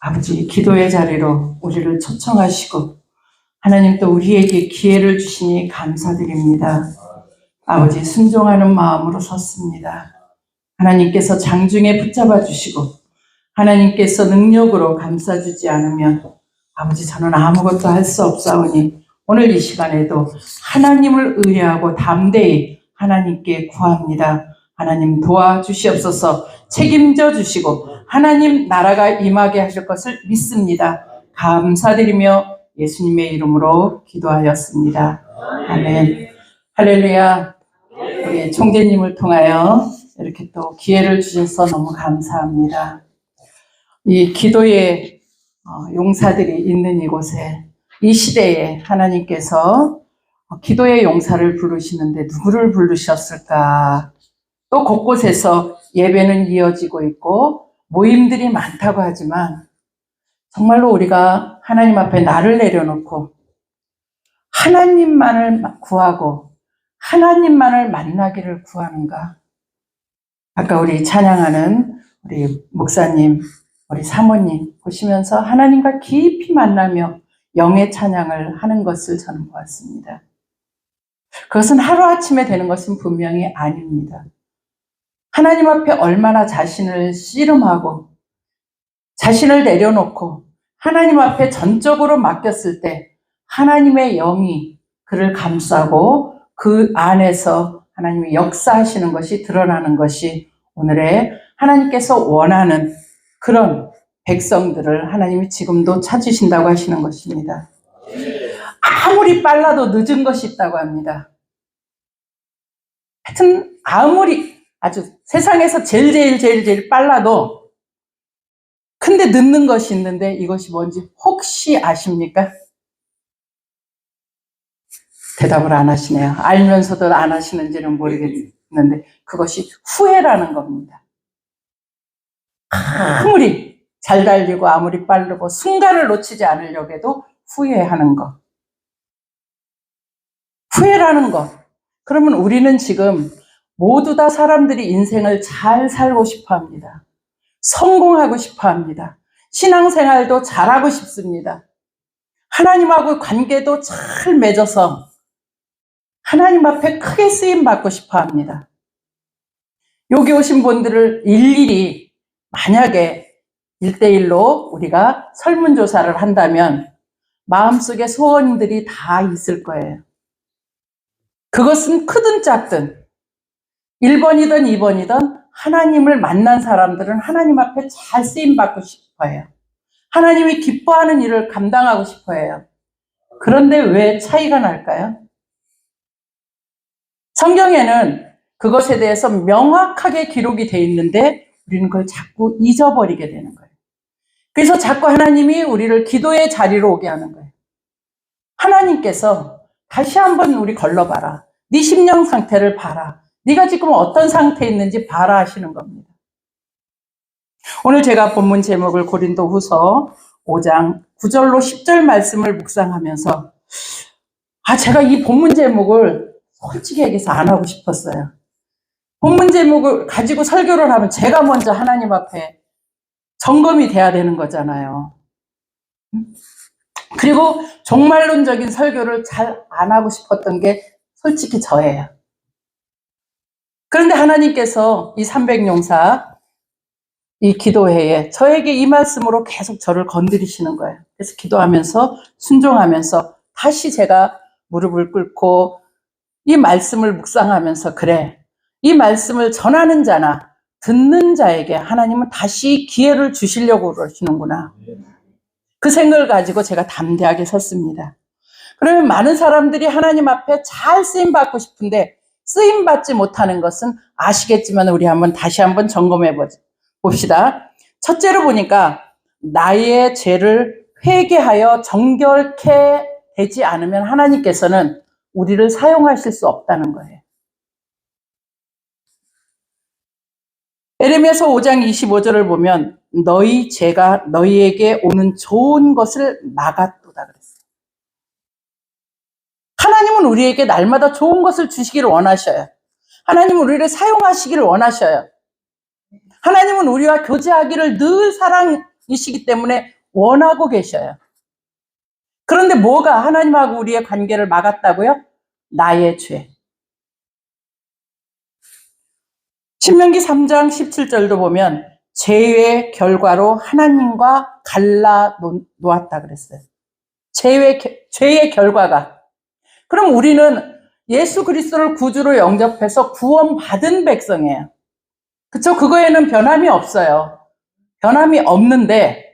아버지, 기도의 자리로 우리를 초청하시고 하나님 또 우리에게 기회를 주시니 감사드립니다. 아버지, 순종하는 마음으로 섰습니다. 하나님께서 장중에 붙잡아 주시고 하나님께서 능력으로 감싸주지 않으면 아버지, 저는 아무것도 할 수 없사오니 오늘 이 시간에도 하나님을 의뢰하고 담대히 하나님께 구합니다. 하나님 도와주시옵소서. 책임져 주시고 하나님 나라가 임하게 하실 것을 믿습니다. 감사드리며 예수님의 이름으로 기도하였습니다. 아멘. 할렐루야. 우리 총재님을 통하여 이렇게 또 기회를 주셔서 너무 감사합니다. 이 기도의 용사들이 있는 이곳에, 이 시대에 하나님께서 기도의 용사를 부르시는데 누구를 부르셨을까? 또 곳곳에서 예배는 이어지고 있고 모임들이 많다고 하지만 정말로 우리가 하나님 앞에 나를 내려놓고 하나님만을 구하고 하나님만을 만나기를 구하는가? 아까 우리 찬양하는 우리 목사님, 우리 사모님 보시면서 하나님과 깊이 만나며 영의 찬양을 하는 것을 저는 보았습니다. 그것은 하루아침에 되는 것은 분명히 아닙니다. 하나님 앞에 얼마나 자신을 씨름하고 자신을 내려놓고 하나님 앞에 전적으로 맡겼을 때 하나님의 영이 그를 감싸고 그 안에서 하나님이 역사하시는 것이 드러나는 것이 오늘의 하나님께서 원하는 그런 백성들을 하나님이 지금도 찾으신다고 하시는 것입니다. 아무리 빨라도 늦은 것이 있다고 합니다. 하여튼 아무리 아주 세상에서 제일 빨라도 근데 늦는 것이 있는데 이것이 뭔지 혹시 아십니까? 대답을 안 하시네요. 알면서도 안 하시는지는 모르겠는데 그것이 후회라는 겁니다. 아무리 잘 달리고 아무리 빠르고 순간을 놓치지 않으려고 해도 후회하는 것. 후회라는 것. 그러면 우리는 지금 모두 다 사람들이 인생을 잘 살고 싶어 합니다. 성공하고 싶어 합니다. 신앙생활도 잘하고 싶습니다. 하나님하고 관계도 잘 맺어서 하나님 앞에 크게 쓰임받고 싶어 합니다. 여기 오신 분들을 일일이 만약에 1대1로 우리가 설문조사를 한다면 마음속에 소원들이 다 있을 거예요. 그것은 크든 작든 1번이든 2번이든 하나님을 만난 사람들은 하나님 앞에 잘 쓰임받고 싶어해요. 하나님이 기뻐하는 일을 감당하고 싶어해요. 그런데 왜 차이가 날까요? 성경에는 그것에 대해서 명확하게 기록이 되어 있는데 우리는 그걸 자꾸 잊어버리게 되는 거예요. 그래서 자꾸 하나님이 우리를 기도의 자리로 오게 하는 거예요. 하나님께서 다시 한번 우리 걸러봐라. 네 심령 상태를 봐라. 네가 지금 어떤 상태에 있는지 봐라 하시는 겁니다. 오늘 제가 본문 제목을 고린도후서 5장 9절로 10절 말씀을 묵상하면서 제가 이 본문 제목을 솔직히 얘기해서 안 하고 싶었어요. 본문 제목을 가지고 설교를 하면 제가 먼저 하나님 앞에 점검이 돼야 되는 거잖아요. 그리고 종말론적인 설교를 잘 안 하고 싶었던 게 솔직히 저예요. 그런데 하나님께서 이 300용사 이 기도회에 저에게 이 말씀으로 계속 저를 건드리시는 거예요. 그래서 기도하면서 순종하면서 다시 제가 무릎을 꿇고 이 말씀을 묵상하면서 그래, 이 말씀을 전하는 자나 듣는 자에게 하나님은 다시 기회를 주시려고 그러시는구나. 그 생각을 가지고 제가 담대하게 섰습니다. 그러면 많은 사람들이 하나님 앞에 잘 쓰임받고 싶은데 쓰임받지 못하는 것은 아시겠지만 우리 다시 한번 점검해 봅시다. 첫째로 보니까 나의 죄를 회개하여 정결케 되지 않으면 하나님께서는 우리를 사용하실 수 없다는 거예요. 에레미야서 5장 25절을 보면 너희 죄가 너희에게 오는 좋은 것을 막았도다 그랬어요. 하나님은 우리에게 날마다 좋은 것을 주시기를 원하셔요. 하나님은 우리를 사용하시기를 원하셔요. 하나님은 우리와 교제하기를 늘 하나님이시기 때문에 원하고 계셔요. 그런데 뭐가 하나님하고 우리의 관계를 막았다고요? 나의 죄. 신명기 3장 17절도 보면 죄의 결과로 하나님과 갈라 놓았다 그랬어요. 죄의 결과가. 그럼 우리는 예수 그리스도를 구주로 영접해서 구원받은 백성이에요. 그쵸? 그거에는 변함이 없어요. 변함이 없는데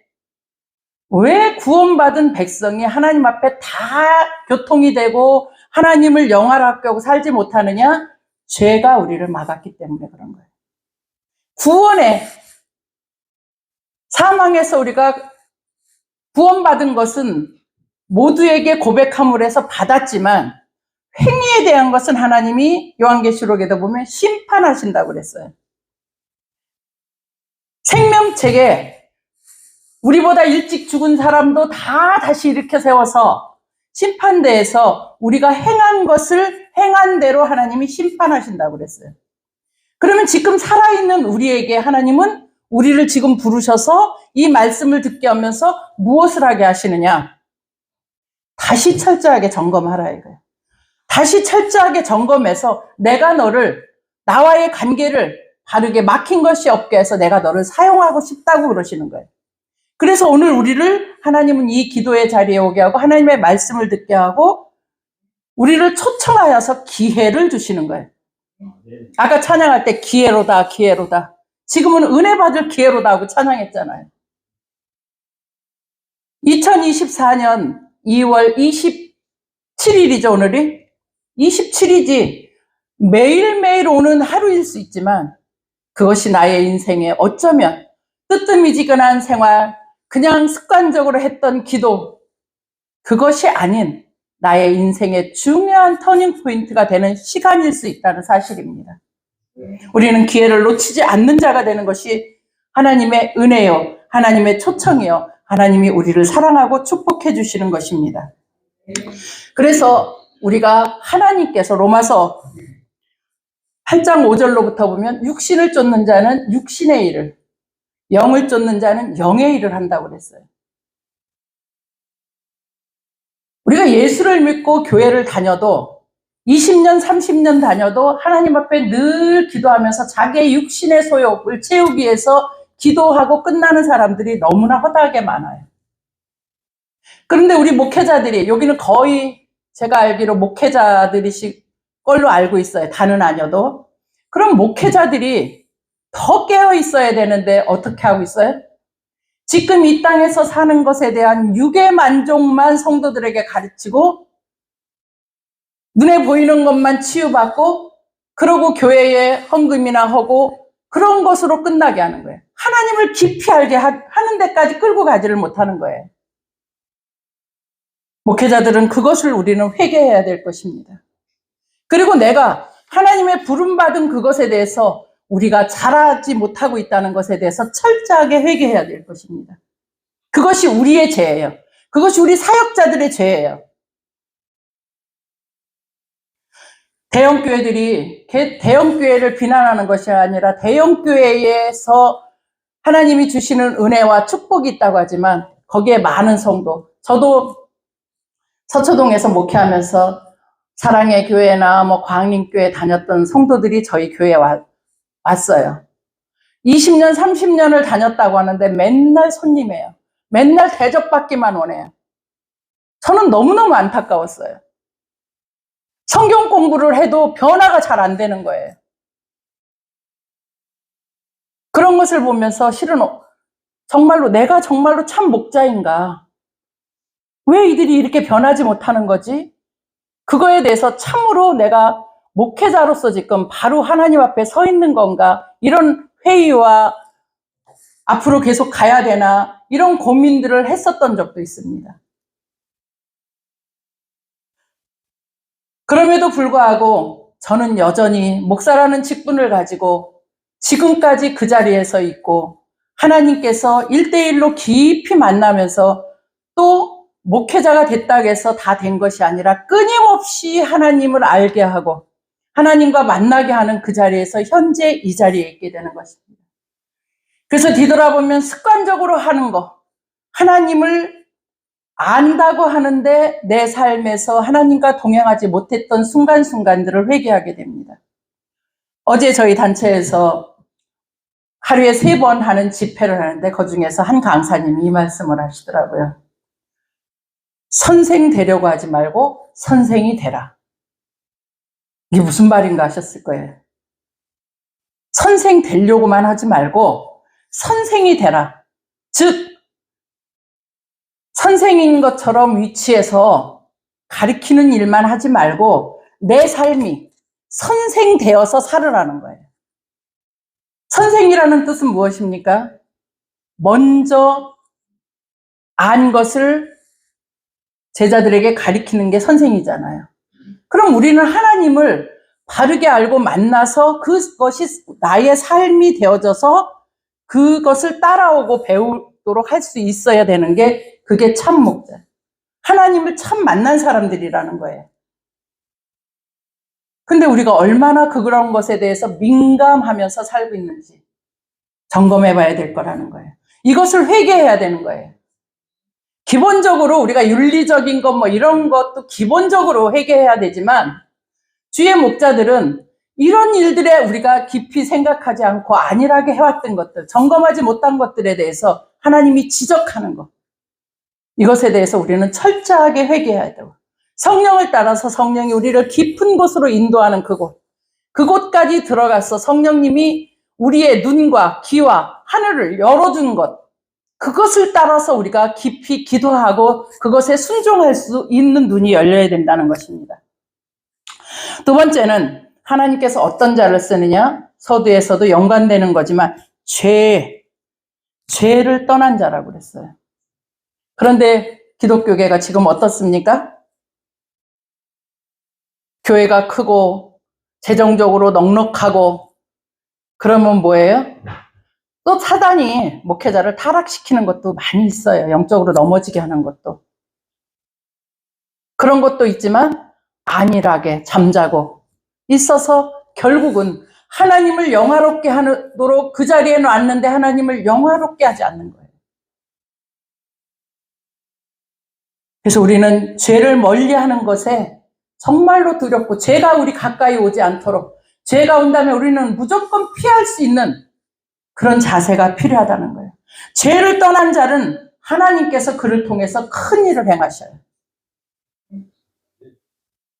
왜 구원받은 백성이 하나님 앞에 다 교통이 되고 하나님을 영화롭게 하고 살지 못하느냐? 죄가 우리를 막았기 때문에 그런 거예요. 구원에 사망에서 우리가 구원받은 것은 모두에게 고백함으로 해서 받았지만 행위에 대한 것은 하나님이 요한계시록에도 보면 심판하신다고 그랬어요. 생명책에 우리보다 일찍 죽은 사람도 다 다시 일으켜 세워서 심판대에서 우리가 행한 것을 행한 대로 하나님이 심판하신다고 그랬어요. 그러면 지금 살아있는 우리에게 하나님은 우리를 지금 부르셔서 이 말씀을 듣게 하면서 무엇을 하게 하시느냐? 다시 철저하게 점검하라 이거예요. 다시 철저하게 점검해서 내가 너를, 나와의 관계를 바르게 막힌 것이 없게 해서 내가 너를 사용하고 싶다고 그러시는 거예요. 그래서 오늘 우리를 하나님은 이 기도의 자리에 오게 하고 하나님의 말씀을 듣게 하고 우리를 초청하여서 기회를 주시는 거예요. 아까 찬양할 때 기회로다, 기회로다. 지금은 은혜 받을 기회로다 하고 찬양했잖아요. 2024년 2월 27일이죠, 오늘이? 27이지. 매일매일 오는 하루일 수 있지만 그것이 나의 인생에 어쩌면 뜨뜻미지근한 생활, 그냥 습관적으로 했던 기도, 그것이 아닌 나의 인생의 중요한 터닝포인트가 되는 시간일 수 있다는 사실입니다. 우리는 기회를 놓치지 않는 자가 되는 것이 하나님의 은혜요, 하나님의 초청이요, 하나님이 우리를 사랑하고 축복해 주시는 것입니다. 그래서 우리가 하나님께서 로마서 8장 5절로부터 보면 육신을 쫓는 자는 육신의 일을, 영을 쫓는 자는 영의 일을 한다고 그랬어요. 우리가 예수를 믿고 교회를 다녀도 20년, 30년 다녀도 하나님 앞에 늘 기도하면서 자기의 육신의 소욕을 채우기 위해서 기도하고 끝나는 사람들이 너무나 허다하게 많아요. 그런데 우리 목회자들이, 여기는 거의 제가 알기로 목회자들이실 걸로 알고 있어요. 다는 아니어도. 그럼 목회자들이 더 깨어 있어야 되는데 어떻게 하고 있어요? 지금 이 땅에서 사는 것에 대한 육의 만족만 성도들에게 가르치고 눈에 보이는 것만 치유받고 그러고 교회에 헌금이나 하고 그런 것으로 끝나게 하는 거예요. 하나님을 깊이 알게 하는 데까지 끌고 가지를 못하는 거예요. 목회자들은 그것을 우리는 회개해야 될 것입니다. 그리고 내가 하나님의 부름받은 그것에 대해서 우리가 잘하지 못하고 있다는 것에 대해서 철저하게 회개해야 될 것입니다. 그것이 우리의 죄예요. 그것이 우리 사역자들의 죄예요. 대형교회들이 대형교회를 비난하는 것이 아니라 대형교회에서 하나님이 주시는 은혜와 축복이 있다고 하지만 거기에 많은 성도, 저도 서초동에서 목회하면서 사랑의 교회나 광림교회 다녔던 성도들이 저희 교회에 왔어요. 20년, 30년을 다녔다고 하는데 맨날 손님이에요. 맨날 대접받기만 원해요. 저는 너무너무 안타까웠어요. 성경 공부를 해도 변화가 잘 안 되는 거예요. 그런 것을 보면서 실은 정말로 내가 정말로 참 목자인가? 왜 이들이 이렇게 변하지 못하는 거지? 그거에 대해서 참으로 내가 목회자로서 지금 바로 하나님 앞에 서 있는 건가? 이런 회의와 앞으로 계속 가야 되나? 이런 고민들을 했었던 적도 있습니다. 그럼에도 불구하고 저는 여전히 목사라는 직분을 가지고 지금까지 그 자리에 서 있고 하나님께서 1대1로 깊이 만나면서 또 목회자가 됐다고 해서 다 된 것이 아니라 끊임없이 하나님을 알게 하고 하나님과 만나게 하는 그 자리에서 현재 이 자리에 있게 되는 것입니다. 그래서 뒤돌아보면 습관적으로 하는 거, 하나님을 안다고 하는데 내 삶에서 하나님과 동행하지 못했던 순간순간들을 회개하게 됩니다. 어제 저희 단체에서 하루에 3번 하는 집회를 하는데 그중에서 한 강사님이 이 말씀을 하시더라고요. 선생 되려고 하지 말고 선생이 되라. 이게 무슨 말인가 하셨을 거예요. 선생 되려고만 하지 말고 선생이 되라. 즉 선생인 것처럼 위치해서 가르치는 일만 하지 말고 내 삶이 선생 되어서 살으라는 거예요. 선생이라는 뜻은 무엇입니까? 먼저 안 것을 제자들에게 가르치는 게 선생이잖아요. 그럼 우리는 하나님을 바르게 알고 만나서 그것이 나의 삶이 되어져서 그것을 따라오고 배우도록 할 수 있어야 되는 게 그게 참 목자. 하나님을 참 만난 사람들이라는 거예요. 근데 우리가 얼마나 그런 것에 대해서 민감하면서 살고 있는지 점검해 봐야 될 거라는 거예요. 이것을 회개해야 되는 거예요. 기본적으로 우리가 윤리적인 것 뭐 이런 것도 기본적으로 회개해야 되지만 주의 목자들은 이런 일들에 우리가 깊이 생각하지 않고 안일하게 해왔던 것들, 점검하지 못한 것들에 대해서 하나님이 지적하는 것, 이것에 대해서 우리는 철저하게 회개해야 돼요. 성령을 따라서 성령이 우리를 깊은 곳으로 인도하는 그곳까지 들어가서 성령님이 우리의 눈과 귀와 하늘을 열어준 것, 그것을 따라서 우리가 깊이 기도하고 그것에 순종할 수 있는 눈이 열려야 된다는 것입니다. 두 번째는 하나님께서 어떤 자를 쓰느냐? 서두에서도 연관되는 거지만 죄를 떠난 자라고 그랬어요. 그런데 기독교계가 지금 어떻습니까? 교회가 크고 재정적으로 넉넉하고 그러면 뭐예요? 또 사단이 목회자를 타락시키는 것도 많이 있어요. 영적으로 넘어지게 하는 것도. 그런 것도 있지만 안일하게 잠자고 있어서 결국은 하나님을 영화롭게 하도록 그 자리에 놨는데 하나님을 영화롭게 하지 않는 거예요. 그래서 우리는 죄를 멀리하는 것에 정말로 두렵고 죄가 우리 가까이 오지 않도록 죄가 온다면 우리는 무조건 피할 수 있는 그런 자세가 필요하다는 거예요. 죄를 떠난 자는 하나님께서 그를 통해서 큰 일을 행하셔요.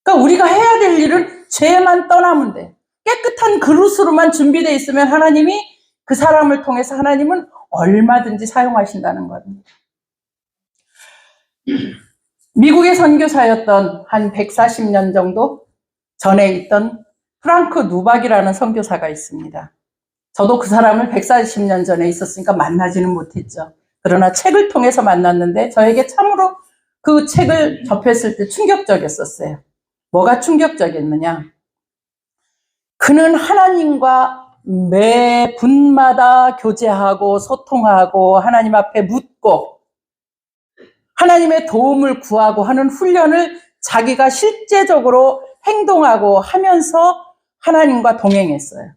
그러니까 우리가 해야 될 일은 죄만 떠나면 돼. 깨끗한 그릇으로만 준비되어 있으면 하나님이 그 사람을 통해서 하나님은 얼마든지 사용하신다는 겁니다. 미국의 선교사였던 한 140년 정도 전에 있던 프랑크 누박이라는 선교사가 있습니다. 저도 그 사람을 140년 전에 있었으니까 만나지는 못했죠. 그러나 책을 통해서 만났는데 저에게 참으로 그 책을 접했을 때 충격적이었어요. 뭐가 충격적이었느냐? 그는 하나님과 매 분마다 교제하고 소통하고 하나님 앞에 묻고 하나님의 도움을 구하고 하는 훈련을 자기가 실제적으로 행동하고 하면서 하나님과 동행했어요.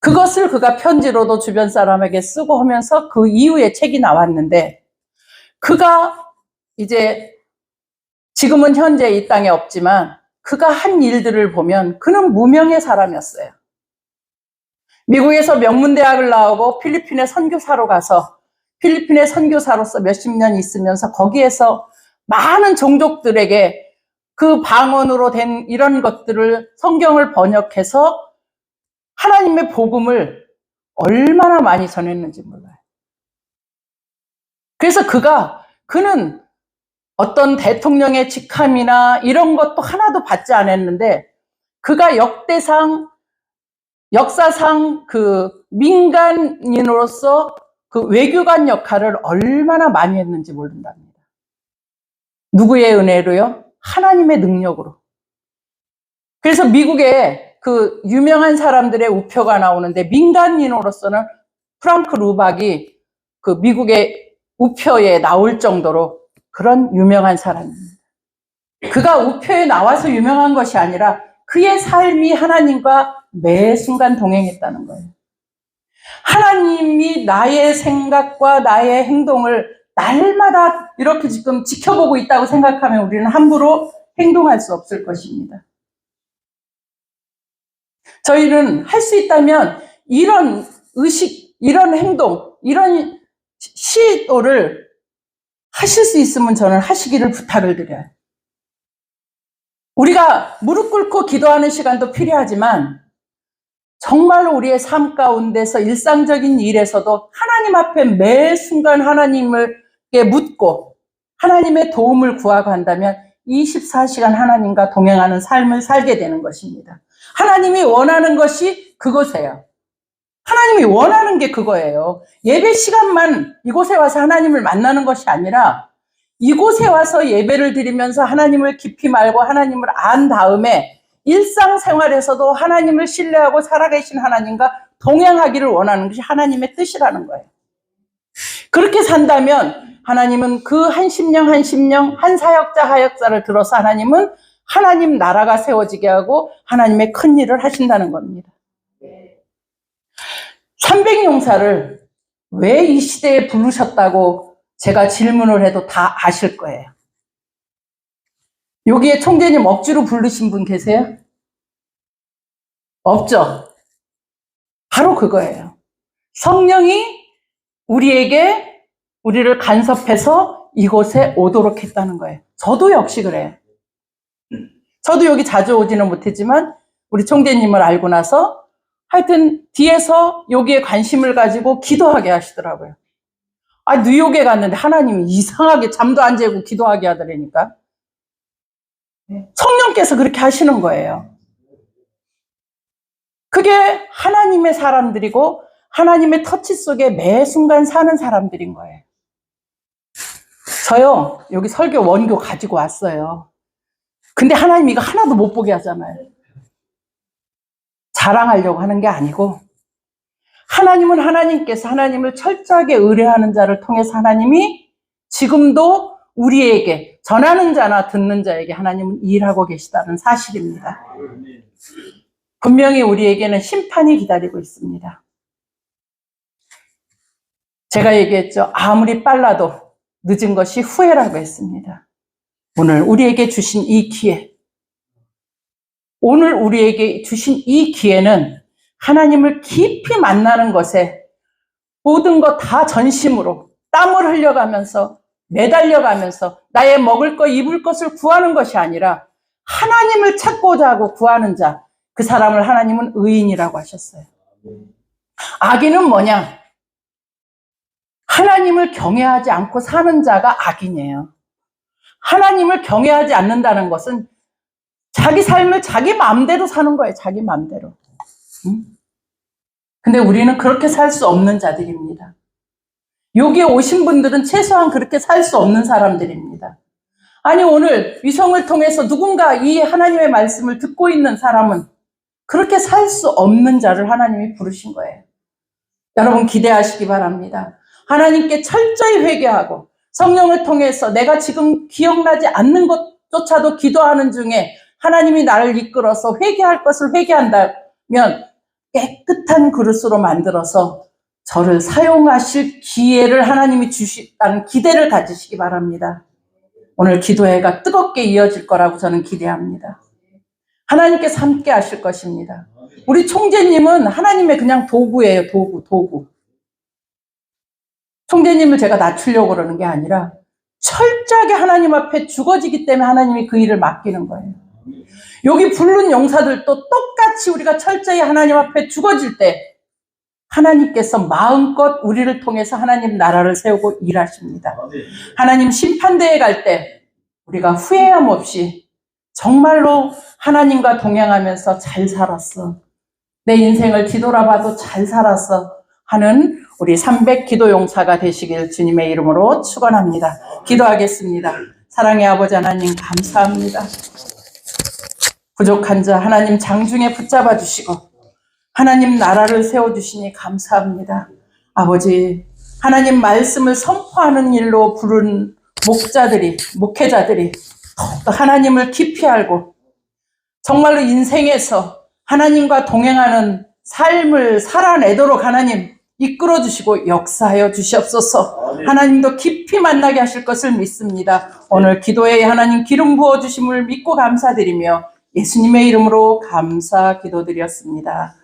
그것을 그가 편지로도 주변 사람에게 쓰고 하면서 그 이후에 책이 나왔는데 그가 이제 지금은 현재 이 땅에 없지만 그가 한 일들을 보면 그는 무명의 사람이었어요. 미국에서 명문대학을 나오고 필리핀에 선교사로 가서 필리핀의 선교사로서 몇십 년 있으면서 거기에서 많은 종족들에게 그 방언으로 된 이런 것들을 성경을 번역해서 하나님의 복음을 얼마나 많이 전했는지 몰라요. 그래서 그는 어떤 대통령의 직함이나 이런 것도 하나도 받지 않았는데 그가 역사상 그 민간인으로서 그 외교관 역할을 얼마나 많이 했는지 모른답니다. 누구의 은혜로요? 하나님의 능력으로. 그래서 미국에 그 유명한 사람들의 우표가 나오는데 민간인으로서는 프랑크 루박이 그 미국의 우표에 나올 정도로 그런 유명한 사람입니다. 그가 우표에 나와서 유명한 것이 아니라 그의 삶이 하나님과 매 순간 동행했다는 거예요. 하나님이 나의 생각과 나의 행동을 날마다 이렇게 지금 지켜보고 있다고 생각하면 우리는 함부로 행동할 수 없을 것입니다. 저희는 할 수 있다면 이런 의식, 이런 행동, 이런 시도를 하실 수 있으면 저는 하시기를 부탁을 드려요. 우리가 무릎 꿇고 기도하는 시간도 필요하지만 정말로 우리의 삶 가운데서 일상적인 일에서도 하나님 앞에 매 순간 하나님께 묻고 하나님의 도움을 구하고 한다면 24시간 하나님과 동행하는 삶을 살게 되는 것입니다. 하나님이 원하는 것이 그것이에요. 하나님이 원하는 게 그거예요. 예배 시간만 이곳에 와서 하나님을 만나는 것이 아니라 이곳에 와서 예배를 드리면서 하나님을 깊이 알고 하나님을 안 다음에 일상생활에서도 하나님을 신뢰하고 살아계신 하나님과 동행하기를 원하는 것이 하나님의 뜻이라는 거예요. 그렇게 산다면 하나님은 그 한 심령 한 심령 한 사역자 하역자를 들어서 하나님은 하나님 나라가 세워지게 하고 하나님의 큰 일을 하신다는 겁니다. 300용사를 왜 이 시대에 부르셨다고 제가 질문을 해도 다 아실 거예요. 여기에 총재님 억지로 부르신 분 계세요? 없죠? 바로 그거예요. 성령이 우리를 간섭해서 이곳에 오도록 했다는 거예요. 저도 역시 그래요. 저도 여기 자주 오지는 못했지만 우리 총재님을 알고 나서 하여튼 뒤에서 여기에 관심을 가지고 기도하게 하시더라고요. 뉴욕에 갔는데 하나님이 이상하게 잠도 안 재고 기도하게 하더라니까. 성령께서 그렇게 하시는 거예요. 그게 하나님의 사람들이고 하나님의 터치 속에 매 순간 사는 사람들인 거예요. 저요, 여기 설교 원교 가지고 왔어요. 근데 하나님 이거 하나도 못 보게 하잖아요. 자랑하려고 하는 게 아니고 하나님은 하나님께서 하나님을 철저하게 의뢰하는 자를 통해서 하나님이 지금도 우리에게 전하는 자나 듣는 자에게 하나님은 일하고 계시다는 사실입니다. 분명히 우리에게는 심판이 기다리고 있습니다. 제가 얘기했죠. 아무리 빨라도 늦은 것이 후회라고 했습니다. 오늘 우리에게 주신 이 기회, 오늘 우리에게 주신 이 기회는 하나님을 깊이 만나는 것에 모든 것 다 전심으로 땀을 흘려가면서 매달려가면서 나의 먹을 것, 입을 것을 구하는 것이 아니라 하나님을 찾고자 하고 구하는 자, 그 사람을 하나님은 의인이라고 하셨어요. 악인은 뭐냐? 하나님을 경외하지 않고 사는 자가 악인이에요. 하나님을 경외하지 않는다는 것은 자기 삶을 자기 마음대로 사는 거예요. 자기 마음대로. 근데 우리는 그렇게 살 수 없는 자들입니다. 여기에 오신 분들은 최소한 그렇게 살 수 없는 사람들입니다. 아니, 오늘 위성을 통해서 누군가 이 하나님의 말씀을 듣고 있는 사람은 그렇게 살 수 없는 자를 하나님이 부르신 거예요. 여러분 기대하시기 바랍니다. 하나님께 철저히 회개하고 성령을 통해서 내가 지금 기억나지 않는 것조차도 기도하는 중에 하나님이 나를 이끌어서 회개할 것을 회개한다면 깨끗한 그릇으로 만들어서 저를 사용하실 기회를 하나님이 주시다는 기대를 가지시기 바랍니다. 오늘 기도회가 뜨겁게 이어질 거라고 저는 기대합니다. 하나님께서 함께 하실 것입니다. 우리 총재님은 하나님의 그냥 도구예요. 도구. 총재님을 제가 낮추려고 그러는 게 아니라 철저하게 하나님 앞에 죽어지기 때문에 하나님이 그 일을 맡기는 거예요. 여기 부른 용사들도 똑같이 우리가 철저히 하나님 앞에 죽어질 때 하나님께서 마음껏 우리를 통해서 하나님 나라를 세우고 일하십니다. 하나님 심판대에 갈 때 우리가 후회함 없이 정말로 하나님과 동행하면서 잘 살았어. 내 인생을 뒤돌아봐도 잘 살았어. 하는 우리 300 기도용사가 되시길 주님의 이름으로 축원합니다. 기도하겠습니다. 사랑의 아버지 하나님 감사합니다. 부족한 자 하나님 장중에 붙잡아 주시고 하나님 나라를 세워주시니 감사합니다. 아버지 하나님 말씀을 선포하는 일로 부른 목회자들이 더욱더 하나님을 깊이 알고 정말로 인생에서 하나님과 동행하는 삶을 살아내도록 하나님 이끌어 주시고 역사하여 주시옵소서. 하나님도 깊이 만나게 하실 것을 믿습니다. 오늘 기도회에 하나님 기름 부어 주심을 믿고 감사드리며 예수님의 이름으로 감사 기도드렸습니다.